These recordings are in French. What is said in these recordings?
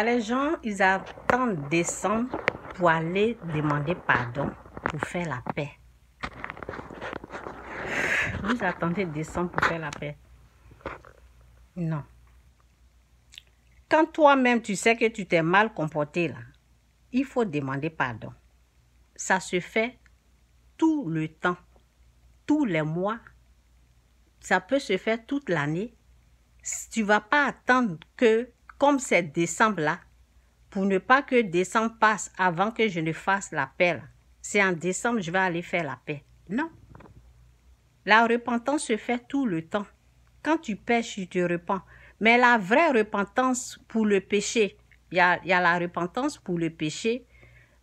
Les gens, ils attendent décembre pour aller demander pardon, pour faire la paix. Vous attendez décembre pour faire la paix? Non. Quand toi-même, tu sais que tu t'es mal comporté, là, il faut demander pardon. Ça se fait tout le temps, tous les mois. Ça peut se faire toute l'année. Tu ne vas pas attendre que, comme c'est décembre là, pour ne pas que décembre passe avant que je ne fasse la paix là. C'est en décembre que je vais aller faire la paix. Non. La repentance se fait tout le temps. Quand tu pêches, tu te repens. Mais la vraie repentance pour le péché, il y a la repentance pour le péché,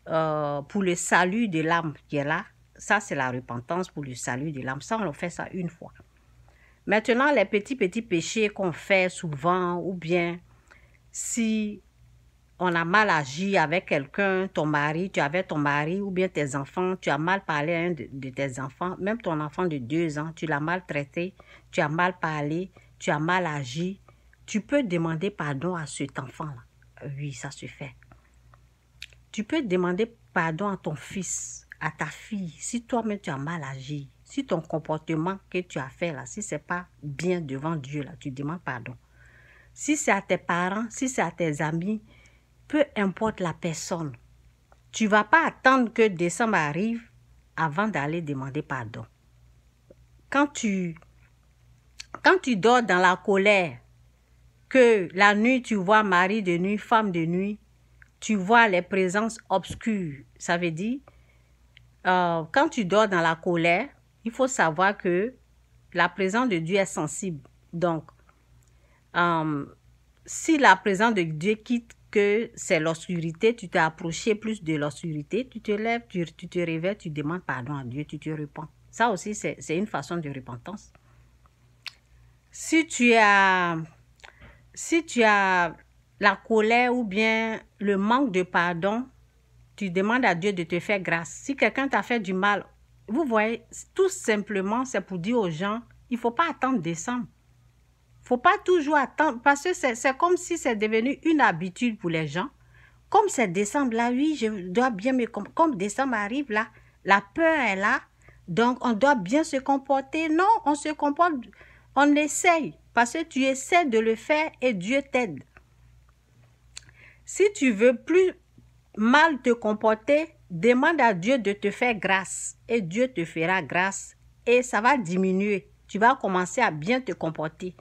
pour le salut de l'âme qui est là. Ça, c'est la repentance pour le salut de l'âme. Ça, on fait ça une fois. Maintenant, les petits péchés qu'on fait souvent, ou bien si on a mal agi avec quelqu'un, ton mari, tu avais ton mari, ou bien tes enfants, tu as mal parlé à un de tes enfants, même ton enfant de 2 ans, tu l'as maltraité, tu as mal parlé, tu as mal agi, tu peux demander pardon à cet enfant-là. Oui, ça se fait. Tu peux demander pardon à ton fils, à ta fille, si toi-même tu as mal agi, si ton comportement que tu as fait là, si ce n'est pas bien devant Dieu, là, tu demandes pardon. Si c'est à tes parents, si c'est à tes amis, peu importe la personne, tu ne vas pas attendre que décembre arrive avant d'aller demander pardon. Quand tu dors dans la colère, que la nuit tu vois mari de nuit, femme de nuit, tu vois les présences obscures, ça veut dire, quand tu dors dans la colère, il faut savoir que la présence de Dieu est sensible. Donc, si la présence de Dieu quitte que c'est l'obscurité, tu t'es approché plus de l'obscurité, tu te lèves, tu te réveilles, tu demandes pardon à Dieu, tu te repens. Ça aussi, c'est une façon de repentance. Si tu as la colère ou bien le manque de pardon, tu demandes à Dieu de te faire grâce. Si quelqu'un t'a fait du mal, vous voyez, tout simplement, c'est pour dire aux gens, il ne faut pas attendre décembre. Il ne faut pas toujours attendre, parce que c'est comme si c'est devenu une habitude pour les gens. Comme c'est décembre là, oui, je dois bien me comporter. Comme décembre arrive là, la peur est là, donc on doit bien se comporter. Non, on se comporte, on essaye, parce que tu essaies de le faire et Dieu t'aide. Si tu veux plus mal te comporter, demande à Dieu de te faire grâce et Dieu te fera grâce et ça va diminuer. Tu vas commencer à bien te comporter.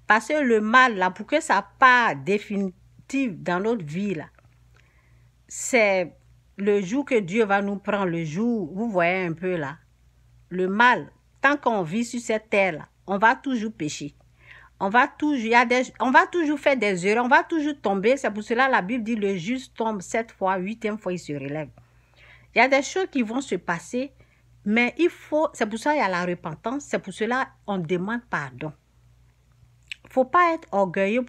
Parce que le mal, là, pour que ça part définitif dans notre vie, là, c'est le jour que Dieu va nous prendre, le jour, vous voyez un peu là, le mal, tant qu'on vit sur cette terre-là, on va toujours pécher. On va toujours faire des erreurs, on va toujours tomber. C'est pour cela que la Bible dit le juste tombe 7 fois, 8e fois, il se relève. Il y a des choses qui vont se passer, mais c'est pour ça qu'il y a la repentance, c'est pour cela qu'on demande pardon. Il ne faut pas être orgueilleux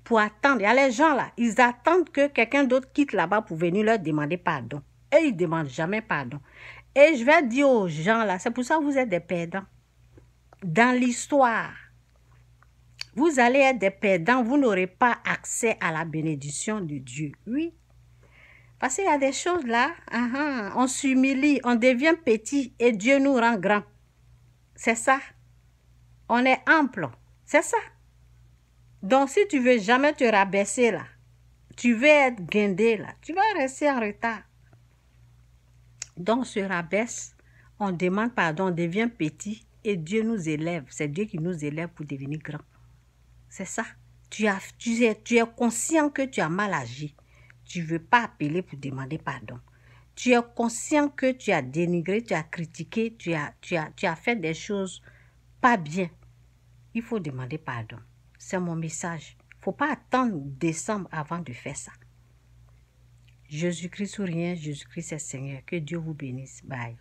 pour attendre. Il y a les gens là, ils attendent que quelqu'un d'autre quitte là-bas pour venir leur demander pardon. Et ils ne demandent jamais pardon. Et je vais dire aux gens là, c'est pour ça que vous êtes des perdants. Dans l'histoire, vous allez être des perdants, vous n'aurez pas accès à la bénédiction de Dieu. Oui. Parce qu'il y a des choses là, on s'humilie, on devient petit et Dieu nous rend grand. C'est ça. On est ample. C'est ça. Donc, si tu veux jamais te rabaisser là, tu veux être guindé là, tu vas rester en retard. Donc, on se rabaisse, on demande pardon, on devient petit et Dieu nous élève. C'est Dieu qui nous élève pour devenir grand. C'est ça. Tu es conscient que tu as mal agi. Tu ne veux pas appeler pour demander pardon. Tu es conscient que tu as dénigré, tu as critiqué, tu as fait des choses pas bien. Il faut demander pardon. C'est mon message. Il ne faut pas attendre décembre avant de faire ça. Jésus-Christ ou rien, Jésus-Christ est Seigneur. Que Dieu vous bénisse. Bye.